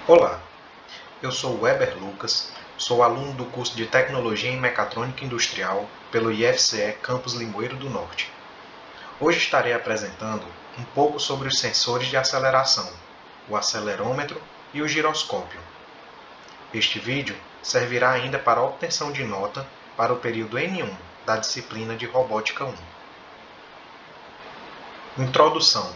Olá, eu sou Weber Lucas, sou aluno do curso de Tecnologia em Mecatrônica Industrial pelo IFCE Campus Limoeiro do Norte. Hoje estarei apresentando um pouco sobre os sensores de aceleração, o acelerômetro e o giroscópio. Este vídeo servirá ainda para a obtenção de nota para o período N1 da disciplina de Robótica 1. Introdução.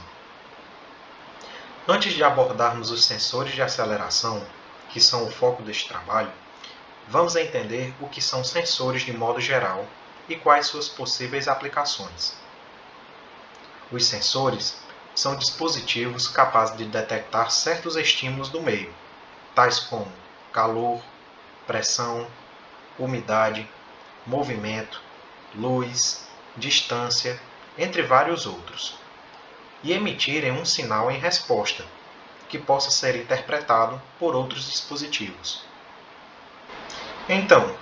Antes de abordarmos os sensores de aceleração, que são o foco deste trabalho, vamos entender o que são sensores de modo geral e quais suas possíveis aplicações. Os sensores são dispositivos capazes de detectar certos estímulos do meio, tais como calor, pressão, umidade, movimento, luz, distância, entre vários outros, e emitirem um sinal em resposta, que possa ser interpretado por outros dispositivos. Então,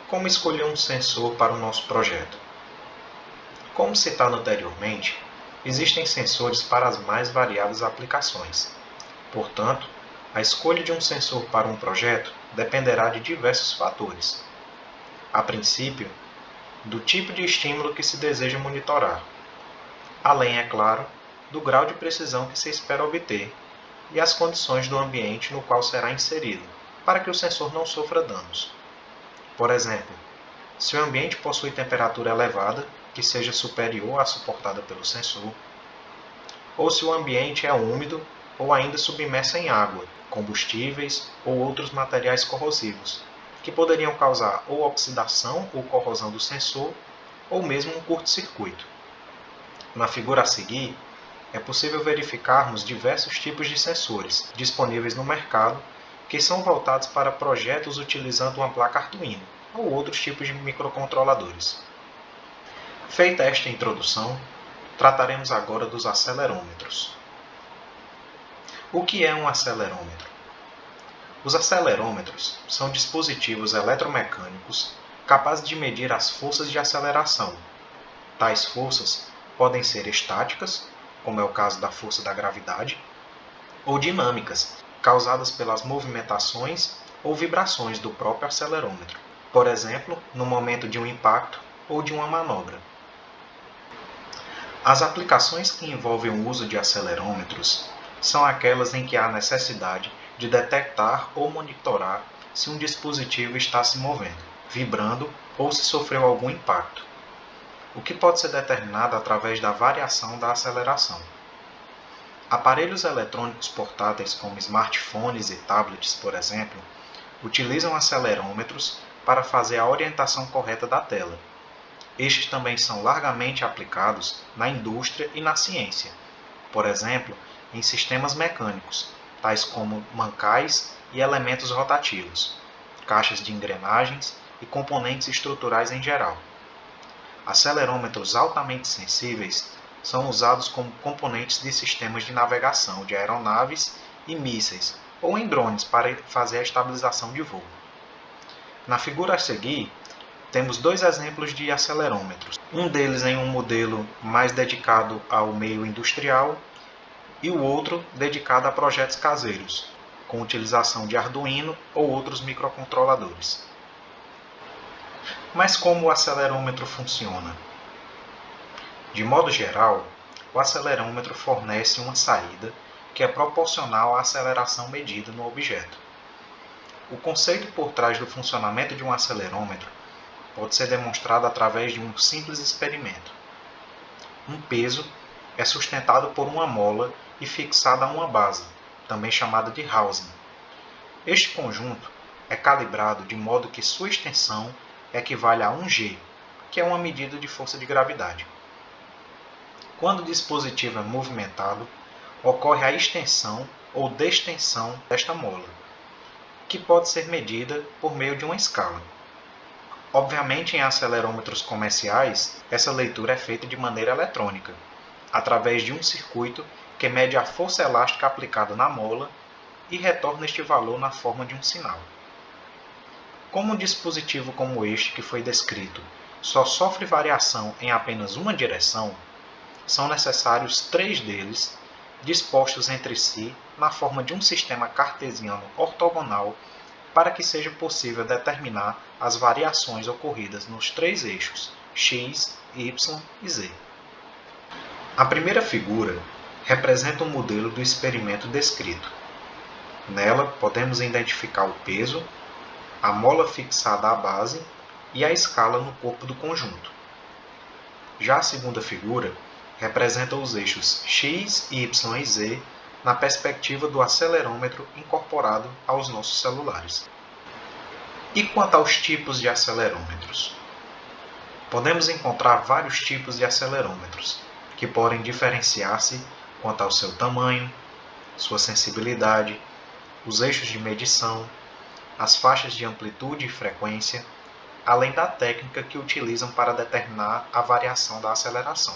como escolher um sensor para o nosso projeto? Como citado anteriormente, existem sensores para as mais variadas aplicações. Portanto, a escolha de um sensor para um projeto dependerá de diversos fatores. A princípio, do tipo de estímulo que se deseja monitorar, além, é claro, do grau de precisão que se espera obter e as condições do ambiente no qual será inserido, para que o sensor não sofra danos. Por exemplo, se o ambiente possui temperatura elevada, que seja superior à suportada pelo sensor, ou se o ambiente é úmido ou ainda submerso em água, combustíveis ou outros materiais corrosivos, que poderiam causar ou oxidação ou corrosão do sensor, ou mesmo um curto-circuito. Na figura a seguir, é possível verificarmos diversos tipos de sensores disponíveis no mercado que são voltados para projetos utilizando uma placa Arduino ou outros tipos de microcontroladores. Feita esta introdução, trataremos agora dos acelerômetros. O que é um acelerômetro? Os acelerômetros são dispositivos eletromecânicos capazes de medir as forças de aceleração. Tais forças podem ser estáticas, como é o caso da força da gravidade, ou dinâmicas, causadas pelas movimentações ou vibrações do próprio acelerômetro, por exemplo, no momento de um impacto ou de uma manobra. As aplicações que envolvem o uso de acelerômetros são aquelas em que há necessidade de detectar ou monitorar se um dispositivo está se movendo, vibrando ou se sofreu algum impacto, o que pode ser determinado através da variação da aceleração. Aparelhos eletrônicos portáteis como smartphones e tablets, por exemplo, utilizam acelerômetros para fazer a orientação correta da tela. Estes também são largamente aplicados na indústria e na ciência, por exemplo, em sistemas mecânicos, tais como mancais e elementos rotativos, caixas de engrenagens e componentes estruturais em geral. Acelerômetros altamente sensíveis são usados como componentes de sistemas de navegação de aeronaves e mísseis ou em drones para fazer a estabilização de voo. Na figura a seguir, temos dois exemplos de acelerômetros, um deles em um modelo mais dedicado ao meio industrial e o outro dedicado a projetos caseiros, com utilização de Arduino ou outros microcontroladores. Mas como o acelerômetro funciona? De modo geral, o acelerômetro fornece uma saída que é proporcional à aceleração medida no objeto. O conceito por trás do funcionamento de um acelerômetro pode ser demonstrado através de um simples experimento. Um peso é sustentado por uma mola e fixado a uma base, também chamada de housing. Este conjunto é calibrado de modo que sua extensão equivale a 1G, que é uma medida de força de gravidade. Quando o dispositivo é movimentado, ocorre a extensão ou destensão desta mola, que pode ser medida por meio de uma escala. Obviamente, em acelerômetros comerciais, essa leitura é feita de maneira eletrônica, através de um circuito que mede a força elástica aplicada na mola e retorna este valor na forma de um sinal. Como um dispositivo como este que foi descrito só sofre variação em apenas uma direção, são necessários 3 deles dispostos entre si na forma de um sistema cartesiano ortogonal para que seja possível determinar as variações ocorridas nos três eixos x, y e z. A primeira figura representa um modelo do experimento descrito. Nela, podemos identificar o peso, a mola fixada à base e a escala no corpo do conjunto. Já a segunda figura representa os eixos x, y e z na perspectiva do acelerômetro incorporado aos nossos celulares. E quanto aos tipos de acelerômetros? Podemos encontrar vários tipos de acelerômetros, que podem diferenciar-se quanto ao seu tamanho, sua sensibilidade, os eixos de medição, as faixas de amplitude e frequência, além da técnica que utilizam para determinar a variação da aceleração.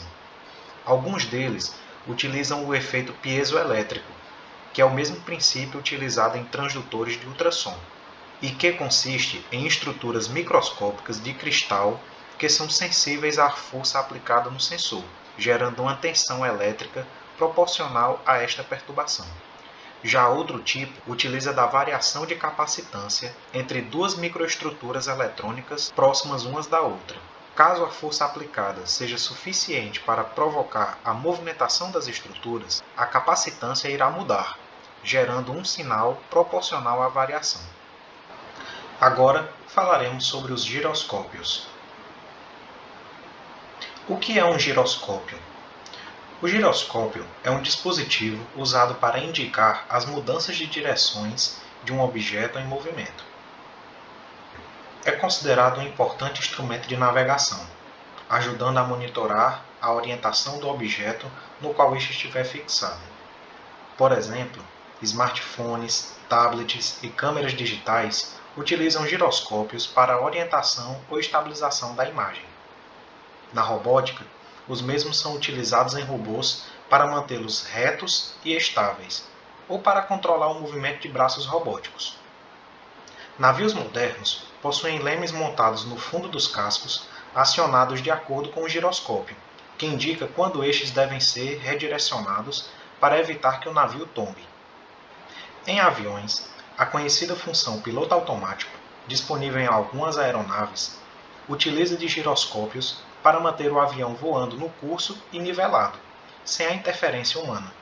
Alguns deles utilizam o efeito piezoelétrico, que é o mesmo princípio utilizado em transdutores de ultrassom, e que consiste em estruturas microscópicas de cristal que são sensíveis à força aplicada no sensor, gerando uma tensão elétrica proporcional a esta perturbação. Já outro tipo utiliza da variação de capacitância entre duas microestruturas eletrônicas próximas umas da outra. Caso a força aplicada seja suficiente para provocar a movimentação das estruturas, a capacitância irá mudar, gerando um sinal proporcional à variação. Agora falaremos sobre os giroscópios. O que é um giroscópio? O giroscópio é um dispositivo usado para indicar as mudanças de direções de um objeto em movimento. É considerado um importante instrumento de navegação, ajudando a monitorar a orientação do objeto no qual este estiver fixado. Por exemplo, smartphones, tablets e câmeras digitais utilizam giroscópios para a orientação ou estabilização da imagem. Na robótica, os mesmos são utilizados em robôs para mantê-los retos e estáveis, ou para controlar o movimento de braços robóticos. Navios modernos possuem lemes montados no fundo dos cascos, acionados de acordo com o giroscópio, que indica quando estes devem ser redirecionados para evitar que o navio tombe. Em aviões, a conhecida função piloto automático, disponível em algumas aeronaves, utiliza de giroscópios para manter o avião voando no curso e nivelado, sem a interferência humana.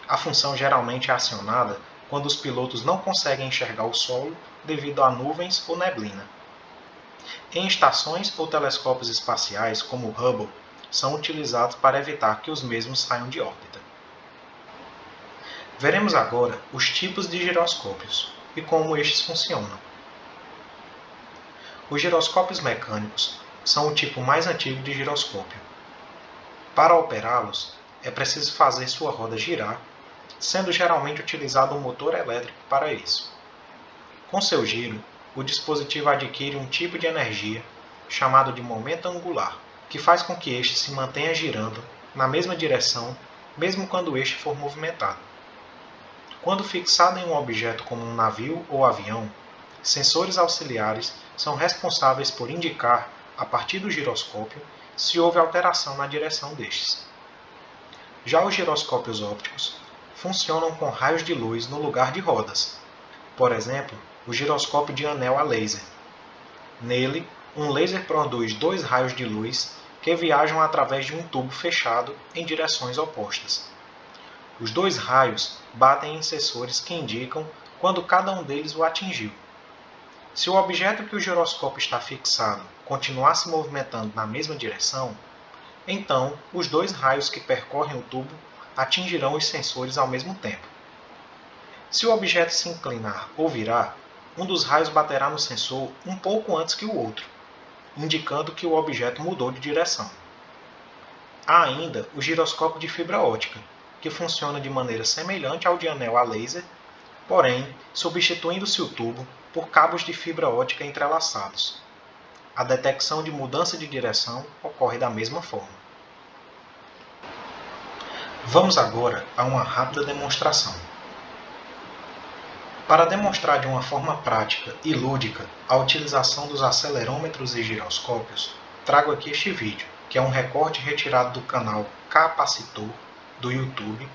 A função geralmente é acionada quando os pilotos não conseguem enxergar o solo devido a nuvens ou neblina. Em estações ou telescópios espaciais, como o Hubble, são utilizados para evitar que os mesmos saiam de órbita. Veremos agora os tipos de giroscópios e como estes funcionam. Os giroscópios mecânicos são o tipo mais antigo de giroscópio. Para operá-los, é preciso fazer sua roda girar, sendo geralmente utilizado um motor elétrico para isso. Com seu giro, o dispositivo adquire um tipo de energia, chamado de momento angular, que faz com que este se mantenha girando na mesma direção, mesmo quando este for movimentado. Quando fixado em um objeto como um navio ou avião, sensores auxiliares são responsáveis por indicar, a partir do giroscópio, se houve alteração na direção destes. Já os giroscópios ópticos funcionam com raios de luz no lugar de rodas. Por exemplo, o giroscópio de anel a laser. Nele, um laser produz dois raios de luz que viajam através de um tubo fechado em direções opostas. Os dois raios batem em sensores que indicam quando cada um deles o atingiu. Se o objeto que o giroscópio está fixado continuar se movimentando na mesma direção, então os dois raios que percorrem o tubo atingirão os sensores ao mesmo tempo. Se o objeto se inclinar ou virar, um dos raios baterá no sensor um pouco antes que o outro, indicando que o objeto mudou de direção. Há ainda o giroscópio de fibra óptica, que funciona de maneira semelhante ao de anel a laser, porém substituindo-se o tubo por cabos de fibra óptica entrelaçados. A detecção de mudança de direção ocorre da mesma forma. Vamos agora a uma rápida demonstração. Para demonstrar de uma forma prática e lúdica a utilização dos acelerômetros e giroscópios, trago aqui este vídeo, que é um recorte retirado do canal Capacitor do YouTube,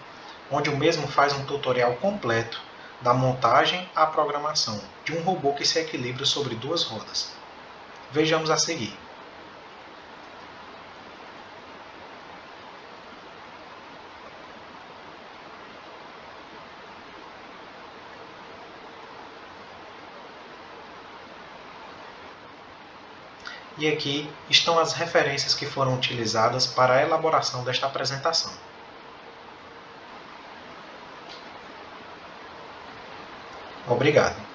onde o mesmo faz um tutorial completo da montagem à programação de um robô que se equilibra sobre duas rodas. Vejamos a seguir. E aqui estão as referências que foram utilizadas para a elaboração desta apresentação. Obrigado.